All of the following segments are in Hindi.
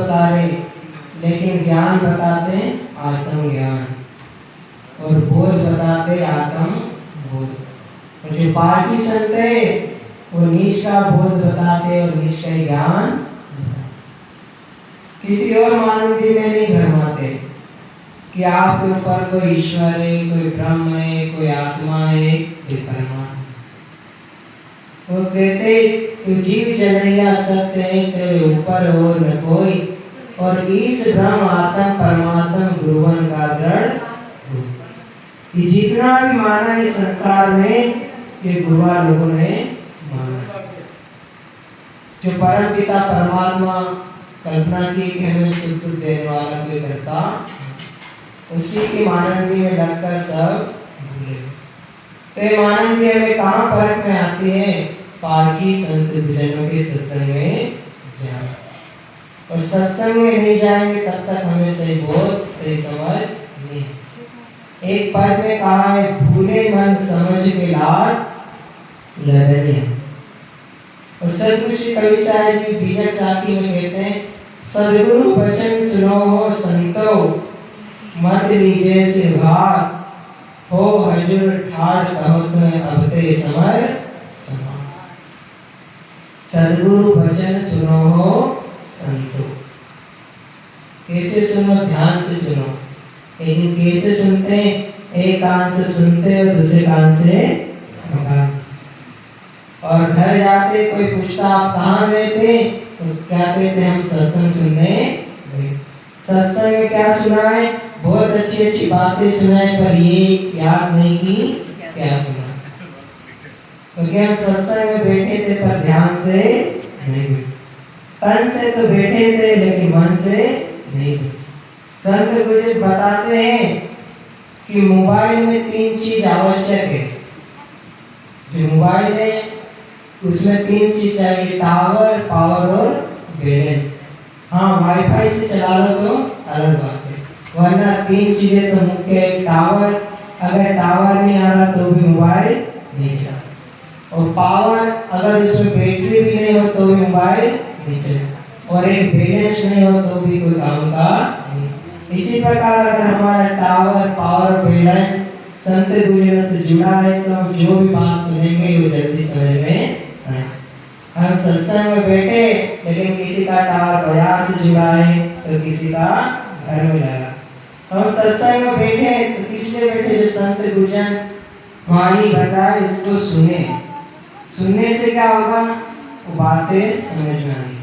बता रहे, लेकिन ज्ञान बताते आत्मज्ञान और बोध बताते आत्म बोध। और जो पारकी संत है वो नीच का बोध बताते और नीच का ज्ञान बताते, किसी और मानवी में नहीं भरमाते कि आपके ऊपर कोई ईश्वर है, कोई ब्रह्म है, कोई आत्मा है, कोई परमात्मा। वो कहते कि जीव जनैया सत्य है, तेरे ऊपर और न कोई, और ईश ब्रह्म आत्म परमात्म गुरुवन का दृढ़। ये जितना भी माना इस संसार में ये गुरुआ लोगों ने माना। जो परम पिता परमात्मा कल्पना की कि हमें सुख दुख देने वाला कोई करता, उसी की मानंदी में लगकर सब भूले। तो ये मानंदी हमें कहाँ परख में आती है? पारकी संत जनों के सत्संग में जाए। और सत्संग में नहीं जाएंगे तब तक हमें सही बोध सही समझ नहीं। एक पद में कहा है, भूले मन समझ के लाज लदनिया। और सदगुरु श्री कवि साहिब जी बीजक साखी में कहते हैं, सदगुरु वचन सुनो हो संतो, मत लीजिए से भाग, हो हजूर ठाड़ कहो तो अब ते समर समा। सदगुरु वचन सुनो हो संतो। कैसे सुनो? ध्यान से सुनो। लेकिन कैसे सुनते हैं? एक कान से सुनते और दूसरे कान से भगाते। और घर जाते कोई पूछता आप कहाँ गए थे, तो क्या कहते हैं? हम सत्संग सुनने गए। सत्संग में क्या सुना है? बहुत अच्छी अच्छी बातें सुनाए, पर ये याद नहीं की क्या सुना। क्योंकि हम सत्संग में बैठे थे पर ध्यान से नहीं बैठे। तन से तो बैठे थे लेकिन मन से नहीं बैठे। संत गुरु बताते हैं कि मोबाइल में 3 चीज आवश्यक है। जो मोबाइल है उसमें 3 चीज चाहिए, टावर, पावर और बैलेंस। हाँ, वाईफाई से चला लो तो अलग बात है, वरना 3 चीजें तो मुख्य है। टावर, अगर टावर नहीं आ रहा तो भी मोबाइल नहीं चला, और पावर अगर उसमें बैटरी भी नहीं हो तो भी मोबाइल नहीं चलेगा, और एक बैलेंस नहीं हो तो भी कोई काम का नहीं। इसी प्रकार अगर हमारा टावर, पावर, बैलेंस संत गुरुजनों से जुड़ा है तो हम जो भी बात सुनेंगे वो जल्दी समझ में आए। हम सत्संग में बैठे लेकिन किसी का टावर बाजार से जुड़ा है तो किसी का घर में लगा। हम सत्संग में बैठे तो किसलिए बैठे? जो संत गुरुजन वाणी बताए इसको सुने। सुनने से क्या होगा? वो बातें समझ में आएगी,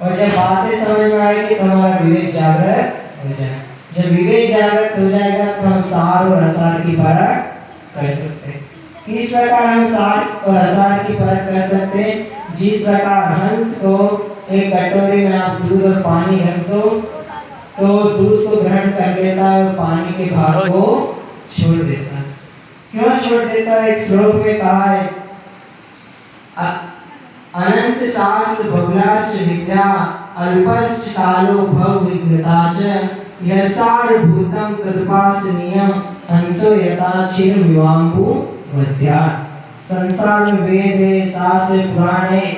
और जब बातें समझ में आएगी तो हमारा विवेक जागृत हो जाए। जब विवेक जागृत हो जाएगा तो हम सार और असार की परख कर सकते हैं। किस प्रकार हम सार और असार की परख कर सकते हैं? जिस प्रकार हंस को एक कटोरी में आप दूध और पानी रख दो तो दूध को ग्रहण कर लेता है और पानी के भाग को छोड़ देता है। क्यों छोड़ देता है? एक श्लोक में कहा है, अनंत शास्त्र बहुलाश्च विद्या, अल्पश्च कालो भव विघ्नताच, यसार भूतम तदुपासनीयम, हंसो यथा क्षीर विवाम्बु वध्या। संसार में वेद है, शास्त्र, पुराण है,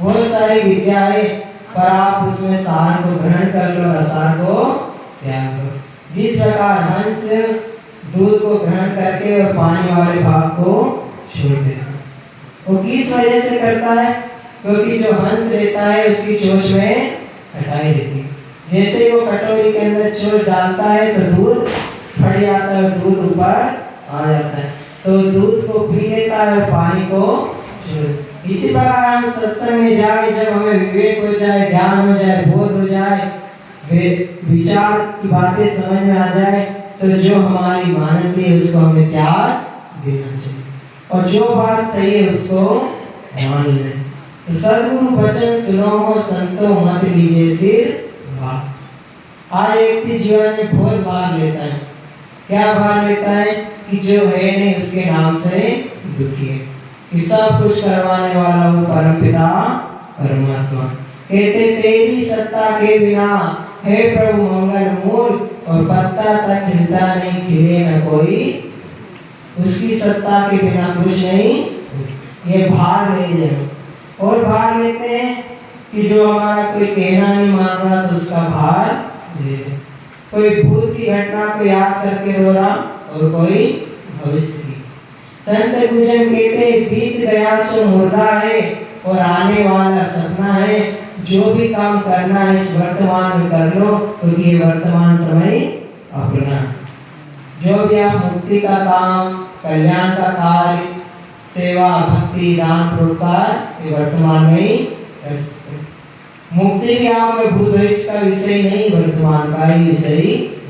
बहुत सारी विद्या है, पर आप उसमें सार को ग्रहण कर लो, असार को त्याग करो। जिस प्रकार हंस दूध को ग्रहण करके और पानी वाले भाग को छोड़ देता है, वो किस वजह से करता है? क्योंकि जो हंस रहता है उसकी चोंच में खटाई रहती है। जैसे ही वो कटोरी के अंदर चोंच डालता है तो दूध फट जाता है, दूध ऊपर आ जाता है, तो दूध को पी लेता है और पानी को छोड़। इसी प्रकार हम सत्संग में जाए, जब हमें विवेक हो जाए, ज्ञान हो जाए, बोध हो जाए, विचार की बातें समझ में आ जाए, तो जो हमारी मानती है उसको हमें त्याग देना चाहिए, और जो बात सही है उसको मान लें। तो सदगुरु वचन सुनो हो संतो, मत लीजिए सिर भाग। आज व्यक्ति जीवन में बहुत भाग लेता है। क्या भाग लेता है? कि जो है नहीं उसके नाम से दुखी है, कि सब कुछ करवाने वाला वो परमपिता परमात्मा। कहते तेरी सत्ता के बिना हे प्रभु मंगल मूल, और पत्ता तक खिलता नहीं, खिले न कोई, उसकी सत्ता के बिना कुछ नहीं। ये भाग ले लें। और भाग लेते हैं कि जो हमारा कोई कहना नहीं मान रहा तो उसका भार ले ले। कोई भूत की घटना को याद करके रो रहा और कोई भविष्य की। संत गुरुजन कहते बीत गया सो मुर्दा है और आने वाला सपना है। जो भी काम करना है इस वर्तमान में कर लो, क्योंकि ये वर्तमान समय अपना। जो भी आप मुक्ति का काम, कल्याण का कार्य, सेवा, भक्ति, दान, परोपकार ये वर्तमान में ही कर सकते हैं। मुक्ति भी आपका भूत भविष्य का विषय नहीं, वर्तमान का ही विषय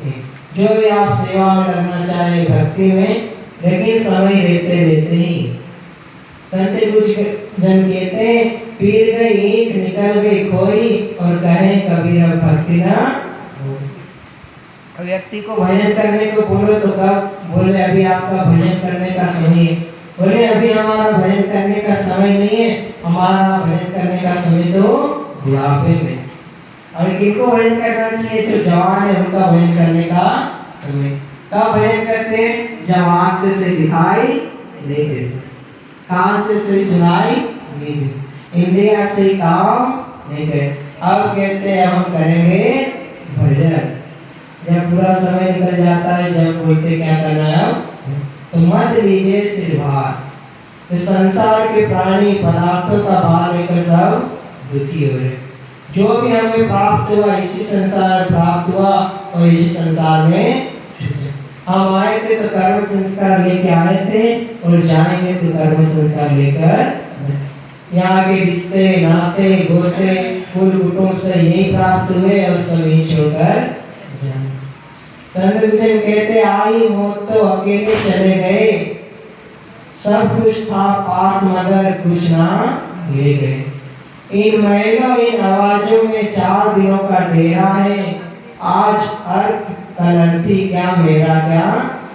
है। जो भी आप सेवा में लगना चाहे, भक्ति में, लेकिन समय रहते रहते ही। संत गुरुजन कहते हैं पीर गई ईंट निकल गई खोई और कहे कबीर अब भक्ति ना हो। व्यक्ति को भजन करने को बोलो तो कब बोले अभी आपका भजन करने का समय है। बोले अभी हमारा भजन करने का समय नहीं है, हमारा भजन करने का समय तो बुढ़ापे में। अगर किनको भजन करना चाहिए तो जवान है, उनका भजन करने का समय। कब भजन करते हैं? जब आँख से दिखाई नहीं देते, कान से सुनाई नहीं देते, इंद्रिया से काम नहीं करते। अब कहते हैं हम करेंगे भजन। जब पूरा समय निकल जाता है, जब बोलते क्या करना है अब, तो मत लीजिए सिर भार। तो संसार के प्राणी पदार्थों का भार लेकर सब दुखी हो रहे। जो भी हमें प्राप्त हुआ इसी संसार प्राप्त हुआ और इसी संसार में हम आए थे तो कर्म संस्कार लेके आए थे और जाएंगे तो कर्म संस्कार लेकर। यहाँ के रिश्ते, नाते, गोते, कुल कुटुंब से यही प्राप्त हुए और सब यही छोड़कर जाएंगे। संत गुरुजन कहते आई मौत तो अकेले चले गए, सब कुछ था पास मगर कुछ ना ले गए। इन महलों इन आवाजों में 4 दिनों का डेरा है। आज अर्थ कलंती क्या मेरा क्या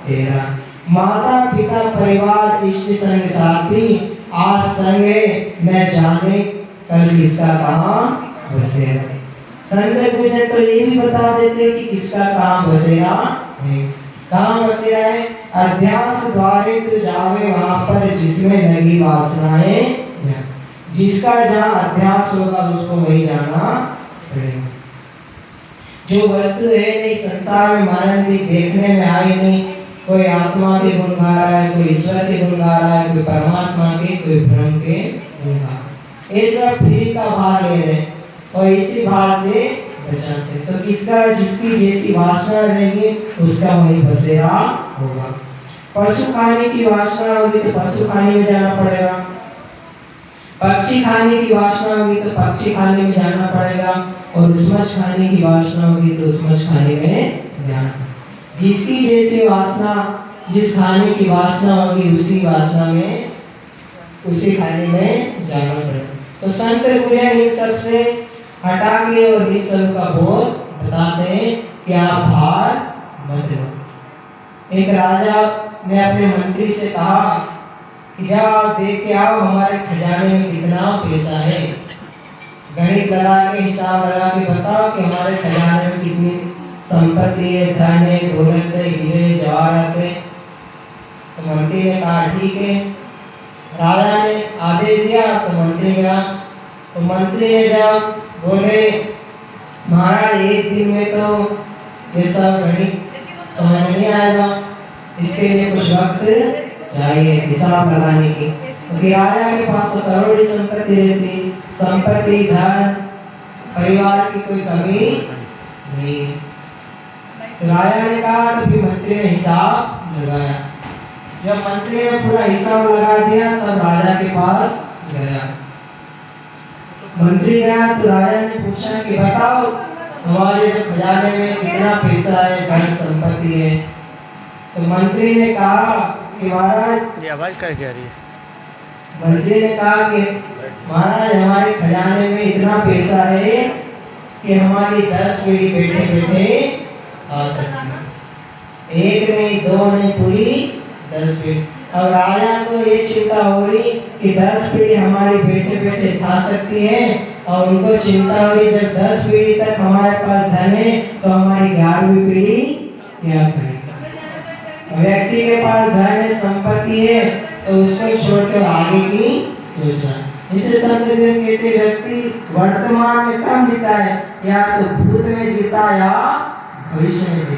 तेरा। माता पिता परिवार इष्ट संग साथी आज संगे न जाने कल किसका कहाँ बसेरा। संत गुरुजन तो ये भी बता देते कि किसका कहाँ बसेरा है। कहाँ बसेरा है? अध्यास द्वारे तो जावे वहां पर जिसमें लगी वासनाएं। जिसका जहाँ अध्यास होगा उसको वही जाना पड़ेगा। जो वस्तु है नहीं संसार में मानव देखने में आई नहीं, कोई आत्मा के गुण गा रहा है, कोई ईश्वर के गुण गा रहा है, कोई परमात्मा के, कोई ब्रह्म के गुण गा रहा है। ये सब फ्री का भार ले रहे और इसी भार से बचाते। तो किसका जिसकी जैसी वासना रहेगी उसका वही बसेरा होगा। पशु खाने की वासना होगी तो पशु खाने में जाना पड़ेगा। पक्षी खाने की वासना होगी तो पक्षी खाने में जाना पड़ेगा। और उसमच खाने की वासना होगी तो उसमच खाने में जाना। जिसकी जैसी वासना, जिस खाने की वासना होगी उसी वासना में, उसी खाने में जाना पड़ेगा। तो संत गुरुजन इन सबसे हटा के और विश्व का बोध बताते हैं कि आप भार मत लो। एक राजा ने अपने मंत्री से कहा कि जाओ देख के आओ हमारे खजाने में कितना पैसा है। गणित लगा के हिसाब लगा के बताओ कि हमारे खजाने में कितनी संपत्ति है, धन है, दौलत है, हीरे जवाहरात है। तो मंत्री ने कहा ठीक है। राजा ने आदेश दिया तो मंत्री गया। तो मंत्री ने जब बोले महाराज एक दिन में तो ये सब गणित समझ नहीं आएगा, इसके लिए कुछ वक्त चाहिए हिसाब लगाने की। क्योंकि राजा के पास तो करोड़ों संपत्ति रहती, संपत्ति धन परिवार की कोई कमी नहीं। तो राजा ने कहा तो फिर मंत्री ने हिसाब लगाया। जब मंत्री ने पूरा हिसाब लगा दिया तब राजा के पास गया। मंत्री गया तो राजा ने पूछा कि बताओ हमारे जो खजाने में कितना पैसा है, धन संपत्ति है। तो मंत्री ने कहा कि महाराज, ये आवाज क्या कह रही है? मंत्री ने कहा कि महाराज हमारे खजाने में इतना पैसा है कि हमारी 10 पीढ़ी बैठे बैठे खा सकती है। एक नहीं, दो नहीं, पूरी 10 पीढ़ी। अब राजा को ये चिंता हो रही कि 10 पीढ़ी हमारी बैठे बैठे खा सकती है और उनको चिंता हो रही जब 10 पीढ़ी तक हमारे पास धन है तो हमारी 11वीं पीढ़ी क्या करेगी। व्यक्ति के पास धन है, संपत्ति है तो उसको छोड़कर आगे की सोचना। इसे संत जन कहते व्यक्ति वर्तमान में कम जीता है, या तो भूत में जीता या भविष्य में जीता।